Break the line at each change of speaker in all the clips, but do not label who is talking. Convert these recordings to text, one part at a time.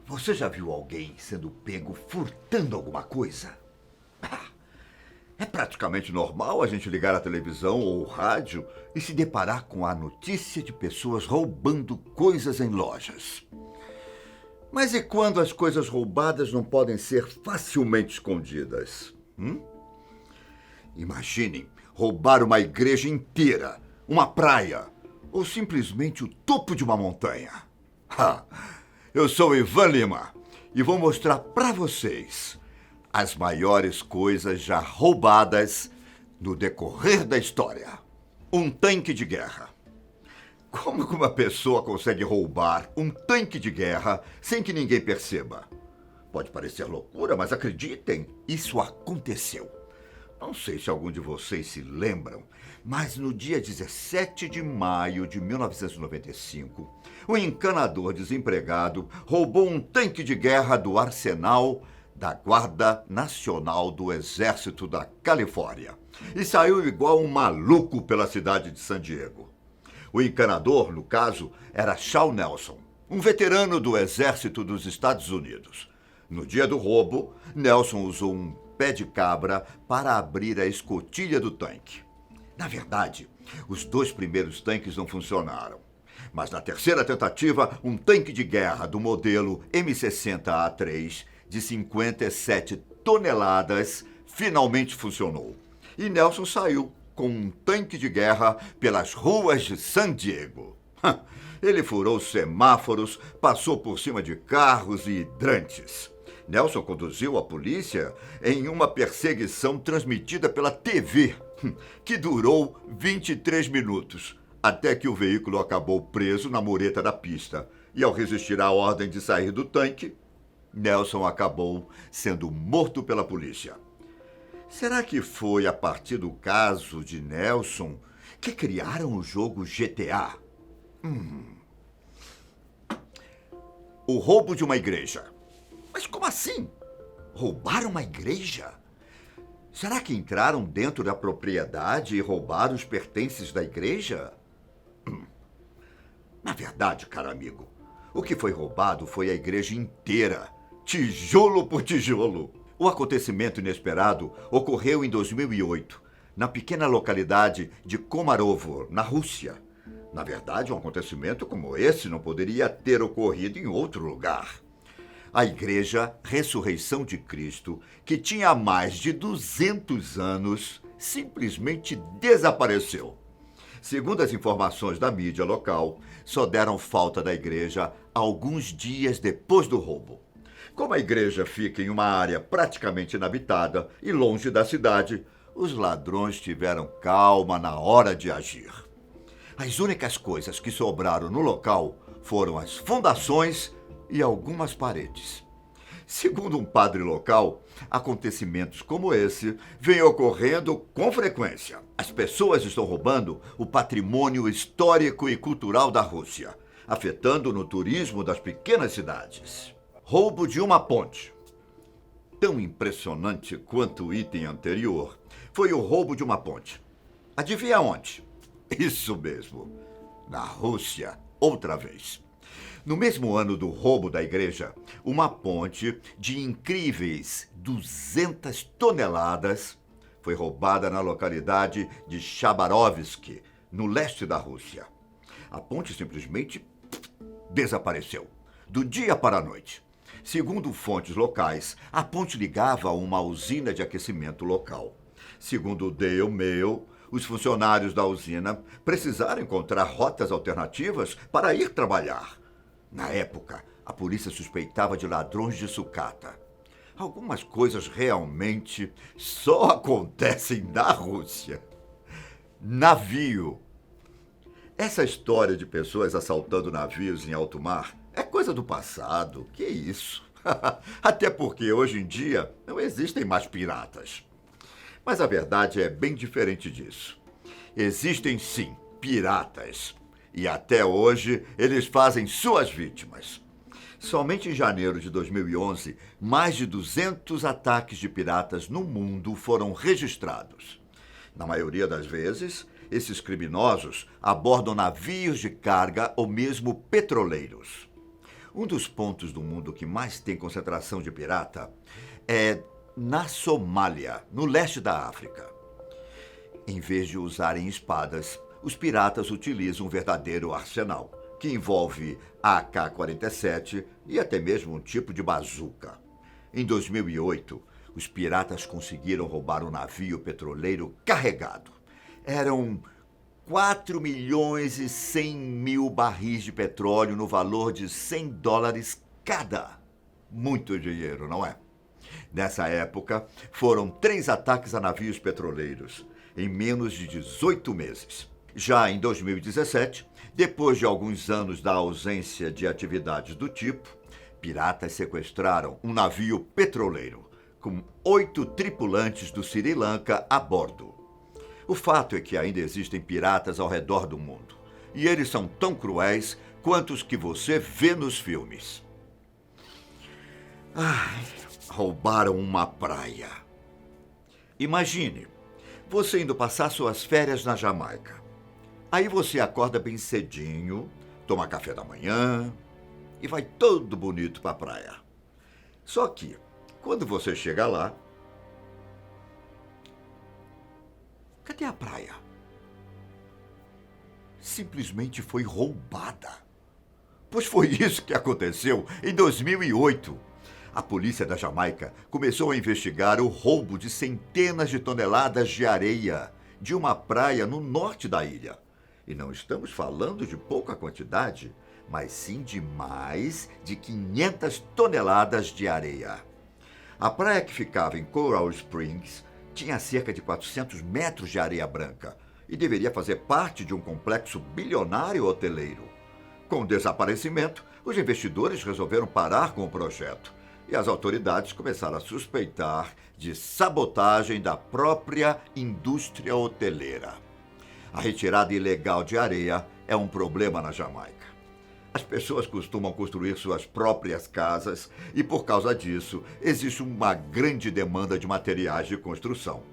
Você já viu alguém sendo pego furtando alguma coisa? É praticamente normal a gente ligar a televisão ou o rádio e se deparar com a notícia de pessoas roubando coisas em lojas. Mas e quando as coisas roubadas não podem ser facilmente escondidas? Imaginem roubar uma igreja inteira, uma praia ou simplesmente o topo de uma montanha. Eu sou Ivan Lima e vou mostrar para vocês as maiores coisas já roubadas no decorrer da história. Um tanque de guerra. Como que uma pessoa consegue roubar um tanque de guerra sem que ninguém perceba? Pode parecer loucura, mas acreditem, isso aconteceu. Não sei se algum de vocês se lembram, mas no dia 17 de maio de 1995, um encanador desempregado roubou um tanque de guerra do arsenal da Guarda Nacional do Exército da Califórnia e saiu igual um maluco pela cidade de San Diego. O encanador, no caso, era Shawn Nelson, um veterano do Exército dos Estados Unidos. No dia do roubo, Nelson usou um pé de cabra para abrir a escotilha do tanque. Na verdade, os 2 primeiros tanques não funcionaram. Mas na terceira tentativa, um tanque de guerra do modelo M60A3 de 57 toneladas finalmente funcionou. E Nelson saiu com um tanque de guerra pelas ruas de San Diego. Ele furou semáforos, passou por cima de carros e hidrantes. Nelson conduziu a polícia em uma perseguição transmitida pela TV, que durou 23 minutos, até que o veículo acabou preso na mureta da pista. E ao resistir à ordem de sair do tanque, Nelson acabou sendo morto pela polícia. Será que foi a partir do caso de Nelson que criaram o jogo GTA? O roubo de uma igreja. Mas como assim? Roubaram uma igreja? Será que entraram dentro da propriedade e roubaram os pertences da igreja? Na verdade, caro amigo, o que foi roubado foi a igreja inteira, tijolo por tijolo. O acontecimento inesperado ocorreu em 2008, na pequena localidade de Komarovo, na Rússia. Na verdade, um acontecimento como esse não poderia ter ocorrido em outro lugar. A Igreja Ressurreição de Cristo, que tinha mais de 200 anos, simplesmente desapareceu. Segundo as informações da mídia local, só deram falta da igreja alguns dias depois do roubo. Como a igreja fica em uma área praticamente inabitada e longe da cidade, os ladrões tiveram calma na hora de agir. As únicas coisas que sobraram no local foram as fundações e algumas paredes. Segundo um padre local, acontecimentos como esse vêm ocorrendo com frequência. As pessoas estão roubando o patrimônio histórico e cultural da Rússia, afetando no turismo das pequenas cidades. Roubo de uma ponte. Tão impressionante quanto o item anterior foi o roubo de uma ponte. Adivinha onde? Isso mesmo, na Rússia, outra vez. No mesmo ano do roubo da igreja, uma ponte de incríveis 200 toneladas foi roubada na localidade de Chabarovsk, no leste da Rússia. A ponte simplesmente desapareceu, do dia para a noite. Segundo fontes locais, a ponte ligava a uma usina de aquecimento local. Segundo o Daily Mail, os funcionários da usina precisaram encontrar rotas alternativas para ir trabalhar. Na época, a polícia suspeitava de ladrões de sucata. Algumas coisas realmente só acontecem na Rússia. Navio. Essa história de pessoas assaltando navios em alto mar é coisa do passado. Que isso? Até porque hoje em dia não existem mais piratas. Mas a verdade é bem diferente disso. Existem sim piratas. E até hoje eles fazem suas vítimas. Somente em janeiro de 2011, mais de 200 ataques de piratas no mundo foram registrados. Na maioria das vezes, esses criminosos abordam navios de carga ou mesmo petroleiros. Um dos pontos do mundo que mais tem concentração de pirata é na Somália, no leste da África. Em vez de usarem espadas, os piratas utilizam um verdadeiro arsenal, que envolve AK-47 e até mesmo um tipo de bazuca. Em 2008, os piratas conseguiram roubar um navio petroleiro carregado. Eram 4 milhões e 100 mil barris de petróleo no valor de $100 cada. Muito dinheiro, não é? Nessa época, foram 3 ataques a navios petroleiros, em menos de 18 meses. Já em 2017, depois de alguns anos da ausência de atividades do tipo, piratas sequestraram um navio petroleiro, com 8 tripulantes do Sri Lanka a bordo. O fato é que ainda existem piratas ao redor do mundo, e eles são tão cruéis quanto os que você vê nos filmes. Roubaram uma praia. Imagine, você indo passar suas férias na Jamaica. Aí você acorda bem cedinho, toma café da manhã e vai todo bonito para a praia. Só que, quando você chega lá, cadê a praia? Simplesmente foi roubada. Pois foi isso que aconteceu em 2008. A polícia da Jamaica começou a investigar o roubo de centenas de toneladas de areia de uma praia no norte da ilha. E não estamos falando de pouca quantidade, mas sim de mais de 500 toneladas de areia. A praia, que ficava em Coral Springs, tinha cerca de 400 metros de areia branca e deveria fazer parte de um complexo bilionário hoteleiro. Com o desaparecimento, os investidores resolveram parar com o projeto e as autoridades começaram a suspeitar de sabotagem da própria indústria hoteleira. A retirada ilegal de areia é um problema na Jamaica. As pessoas costumam construir suas próprias casas e, por causa disso, existe uma grande demanda de materiais de construção.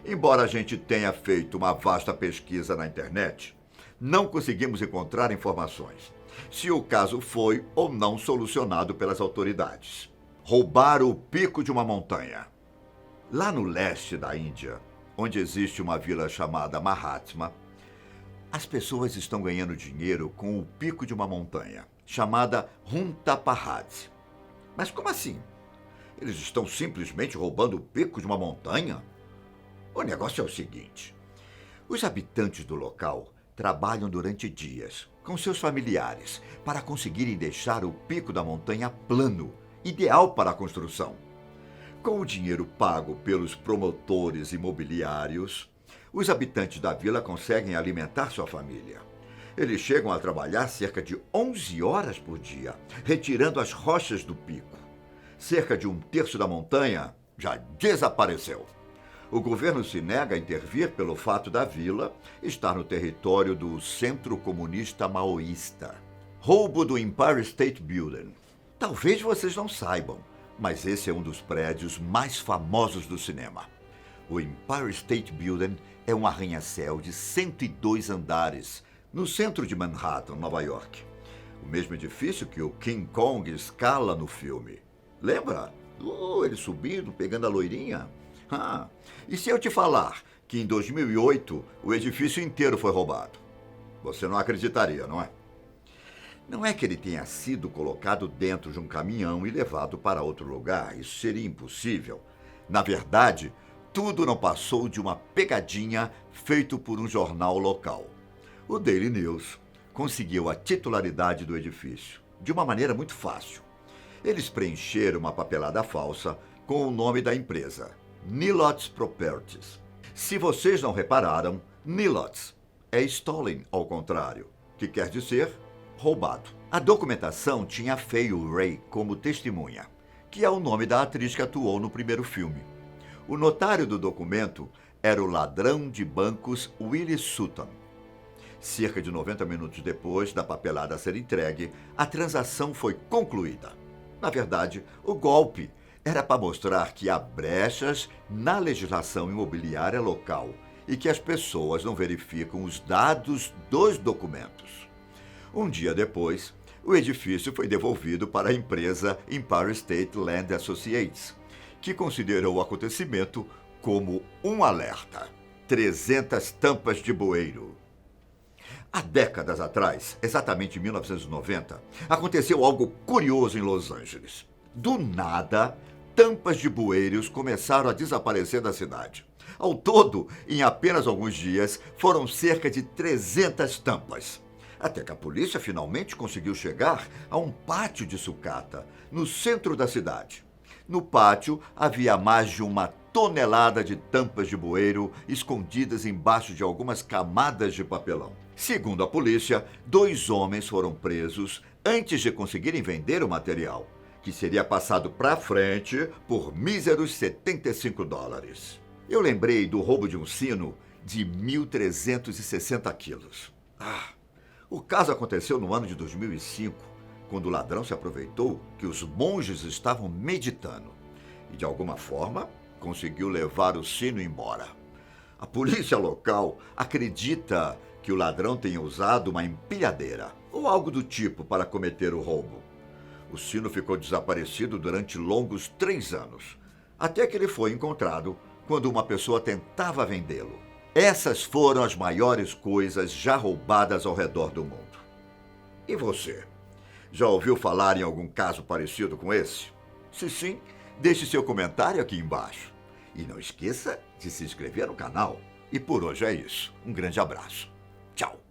Embora a gente tenha feito uma vasta pesquisa na internet, não conseguimos encontrar informações se o caso foi ou não solucionado pelas autoridades. Roubaram o pico de uma montanha. Lá no leste da Índia, onde existe uma vila chamada Mahatma, as pessoas estão ganhando dinheiro com o pico de uma montanha, chamada Hunta Parbat. Mas como assim? Eles estão simplesmente roubando o pico de uma montanha? O negócio é o seguinte: os habitantes do local trabalham durante dias com seus familiares para conseguirem deixar o pico da montanha plano, ideal para a construção. Com o dinheiro pago pelos promotores imobiliários, os habitantes da vila conseguem alimentar sua família. Eles chegam a trabalhar cerca de 11 horas por dia, retirando as rochas do pico. Cerca de 1/3 da montanha já desapareceu. O governo se nega a intervir pelo fato da vila estar no território do Centro Comunista Maoísta. Roubo do Empire State Building. Talvez vocês não saibam, mas esse é um dos prédios mais famosos do cinema. O Empire State Building é um arranha-céu de 102 andares, no centro de Manhattan, Nova York. O mesmo edifício que o King Kong escala no filme. Lembra? Ele subindo, pegando a loirinha. E se eu te falar que em 2008 o edifício inteiro foi roubado? Você não acreditaria, não é? Não é que ele tenha sido colocado dentro de um caminhão e levado para outro lugar. Isso seria impossível. Na verdade, tudo não passou de uma pegadinha feita por um jornal local. O Daily News conseguiu a titularidade do edifício de uma maneira muito fácil. Eles preencheram uma papelada falsa com o nome da empresa, Nilots Properties. Se vocês não repararam, Nilots é stolen ao contrário, que quer dizer roubado. A documentação tinha Fay Wray como testemunha, que é o nome da atriz que atuou no primeiro filme. O notário do documento era o ladrão de bancos Willie Sutton. Cerca de 90 minutos depois da papelada ser entregue, a transação foi concluída. Na verdade, o golpe era para mostrar que há brechas na legislação imobiliária local e que as pessoas não verificam os dados dos documentos. Um dia depois, O edifício foi devolvido para a empresa Empire State Land Associates, que considerou o acontecimento como um alerta. 300 tampas de bueiro. Há décadas atrás, exatamente em 1990, aconteceu algo curioso em Los Angeles. Do nada, tampas de bueiros começaram a desaparecer da cidade. Ao todo, em apenas alguns dias, foram cerca de 300 tampas. Até que a polícia finalmente conseguiu chegar a um pátio de sucata, no centro da cidade. No pátio, havia mais de 1 tonelada de tampas de bueiro escondidas embaixo de algumas camadas de papelão. Segundo a polícia, 2 homens foram presos antes de conseguirem vender o material, que seria passado para frente por míseros $75. Eu lembrei do roubo de um sino de 1.360 quilos. O caso aconteceu no ano de 2005, quando o ladrão se aproveitou que os monges estavam meditando e, de alguma forma, conseguiu levar o sino embora. A polícia local acredita que o ladrão tenha usado uma empilhadeira ou algo do tipo para cometer o roubo. O sino ficou desaparecido durante longos 3 anos, até que ele foi encontrado quando uma pessoa tentava vendê-lo. Essas foram as maiores coisas já roubadas ao redor do mundo. E você? Já ouviu falar em algum caso parecido com esse? Se sim, deixe seu comentário aqui embaixo. E não esqueça de se inscrever no canal. E por hoje é isso. Um grande abraço. Tchau!